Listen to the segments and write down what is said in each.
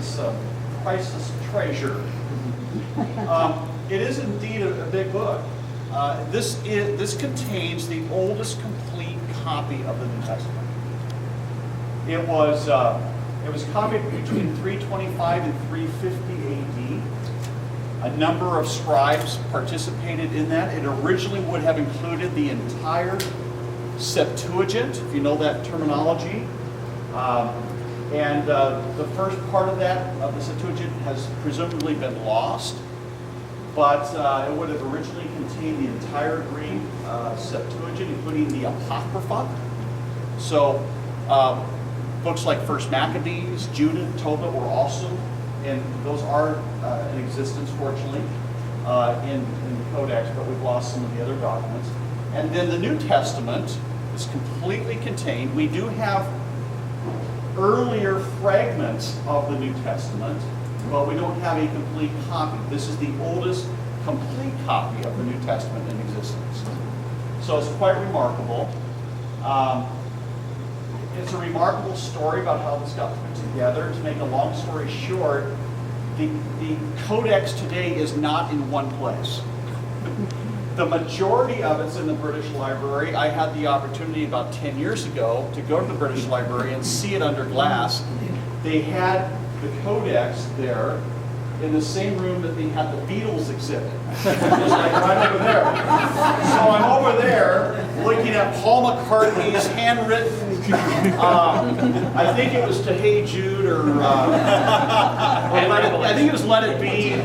this priceless treasure. It is indeed a big book. This contains the oldest complete copy of the New Testament. It was copied between 325 and 350 AD. A number of scribes participated in that. It originally would have included the entire Septuagint, if you know that terminology. The first part of the Septuagint, has presumably been lost, but it would have originally contained the entire Greek Septuagint, including the Apocrypha. So books like First Maccabees, Judah, Tobit were also, and those are in existence, fortunately, in the Codex, but we've lost some of the other documents. And then the New Testament is completely contained. We do have earlier fragments of the New Testament, but we don't have a complete copy. This is the oldest complete copy of the New Testament in existence. So it's quite remarkable. It's a remarkable story about how this got put together. To make a long story short, the Codex today is not in one place. The majority of it's in the British Library. I had the opportunity about 10 years ago to go to the British Library and see it under glass. They had the Codex there in the same room that they had the Beatles exhibit. Just like right over there. So I'm over there looking at Paul McCartney's handwritten, I think it was to Hey Jude, or I think it was Let It Be,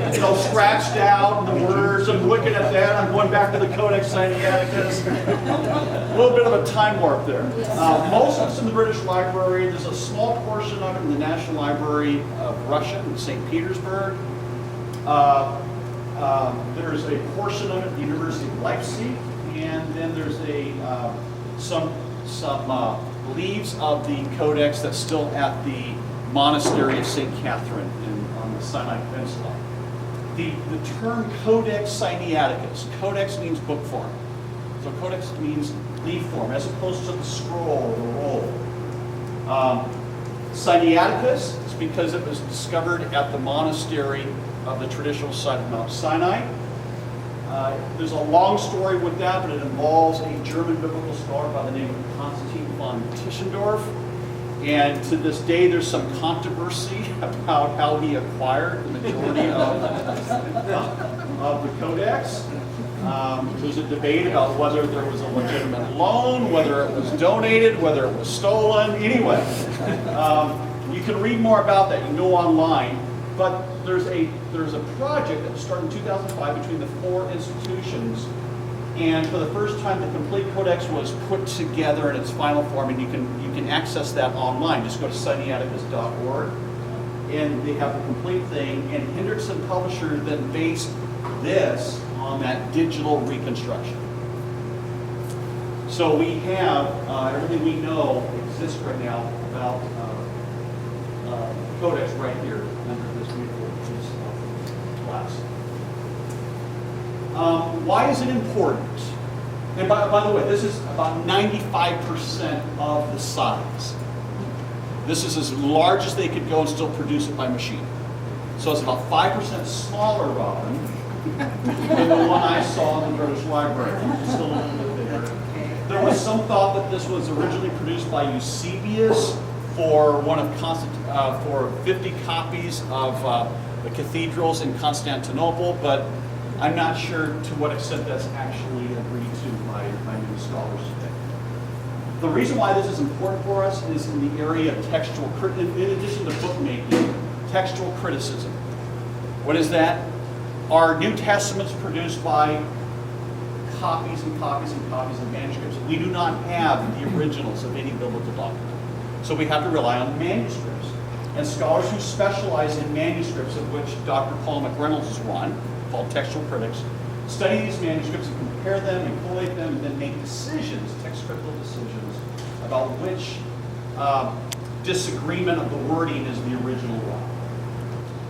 scratched out the words. I'm looking at that. I'm going back to the Codex Sinaiticus. A little bit of a time warp there. Most of it's in the British Library. There's a small portion of it in the National Library of Russia in St. Petersburg. There's a portion of it at the University of Leipzig, and then there's some leaves of the Codex that's still at the monastery of St. Catherine on the Sinai Peninsula. The term Codex Sinaiticus, Codex means book form. So Codex means leaf form, as opposed to the scroll, the roll. Sinaiticus is because it was discovered at the monastery of the traditional site of Mount Sinai. There's a long story with that, but it involves a German biblical scholar by the name of Constantine von Tischendorf. And to this day, there's some controversy about how he acquired the majority of the Codex. There's a debate about whether there was a legitimate loan, whether it was donated, whether it was stolen. Anyway, you can read more about that. You can go online. But there's a project that was started in 2005 between the four institutions, and for the first time the complete codex was put together in its final form, and you can access that online. Just go to sinaiticus.org, and they have the complete thing. And Hendrickson Publisher then based this on that digital reconstruction. So we have everything we know exists right now about Codex right here under this beautiful piece of glass. Why is it important? And by the way, this is about 95% of the size. This is as large as they could go and still produce it by machine. So it's about 5% smaller, Robin, than the one I saw in the British Library. It's still a little bit bigger. There was some thought that this was originally produced by Eusebius for for 50 copies of the cathedrals in Constantinople, but I'm not sure to what extent that's actually agreed to by new scholars today. The reason why this is important for us is in the area of textual criticism, in addition to bookmaking, textual criticism. What is that? Are New Testaments produced by copies and copies and copies of manuscripts? We do not have the originals of any biblical document. So we have to rely on manuscripts. And scholars who specialize in manuscripts, of which Dr. Paul McReynolds is one, called Textual Critics, study these manuscripts and compare them and collate them and then make decisions, text-critical decisions, about which disagreement of the wording is the original one.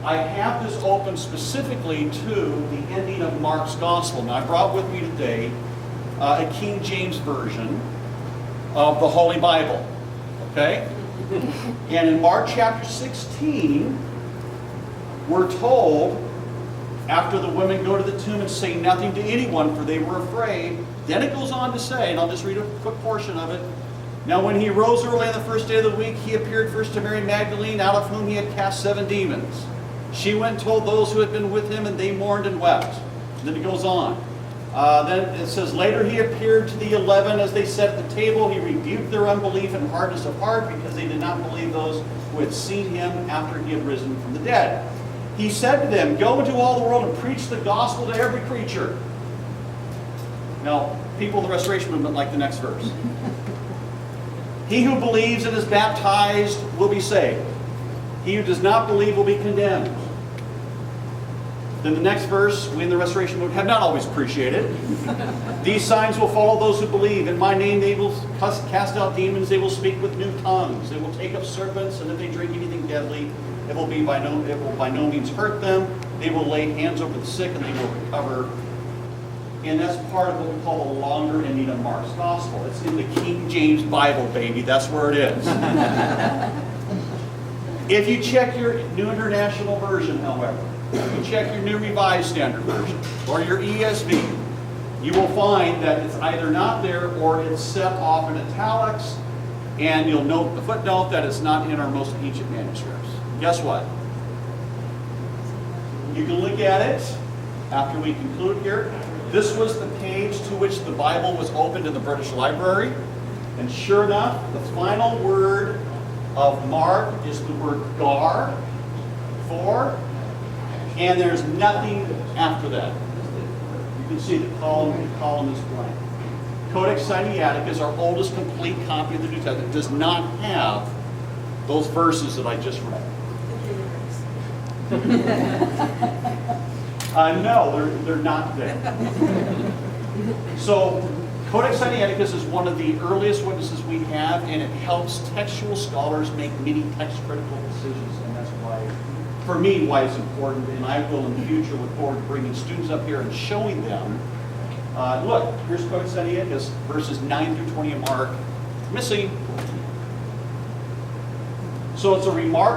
I have this open specifically to the ending of Mark's Gospel. Now I brought with me today a King James version of the Holy Bible. Okay? And in Mark chapter 16, We're told, after the women go to the tomb and say nothing to anyone, for they were afraid. Then it goes on to say, and I'll just read a quick portion of it. Now when he rose early on the first day of the week, he appeared first to Mary Magdalene, out of whom he had cast 7 demons. She went and told those who had been with him, and they mourned and wept. And then it goes on. Then it says, later he appeared to the 11 as they sat at the table. He rebuked their unbelief and hardness of heart, because they did not believe those who had seen him after he had risen from the dead. He said to them, go into all the world and preach the gospel to every creature. Now, people of the Restoration Movement like the next verse. He who believes and is baptized will be saved. He who does not believe will be condemned. Then the next verse, we in the Restoration Movement have not always appreciated. These signs will follow those who believe. In my name they will cast out demons. They will speak with new tongues. They will take up serpents, and if they drink anything deadly, it will by no means hurt them. They will lay hands over the sick, and they will recover. And that's part of what we call the longer ending of Mark's Gospel. It's in the King James Bible, baby. That's where it is. If you check your New International Version, however, if you check your New Revised Standard Version, or your ESV, you will find that it's either not there or it's set off in italics, and you'll note the footnote that it's not in our most ancient manuscripts. Guess what? You can look at it after we conclude here. This was the page to which the Bible was opened in the British Library. And sure enough, the final word of Mark is the word gar, for, and there's nothing after that. You can see the column is blank. Codex Sinaiticus, our oldest complete copy of the New Testament, does not have those verses that I just read. No, they're not there. So, Codex Sinaiticus is one of the earliest witnesses we have, and it helps textual scholars make many text critical decisions, and that's why, for me, why it's important. And I will in the future look forward to bringing students up here and showing them. Look, here's Codex Sinaiticus, verses 9 through 20 of Mark, missing. So it's a remarkable.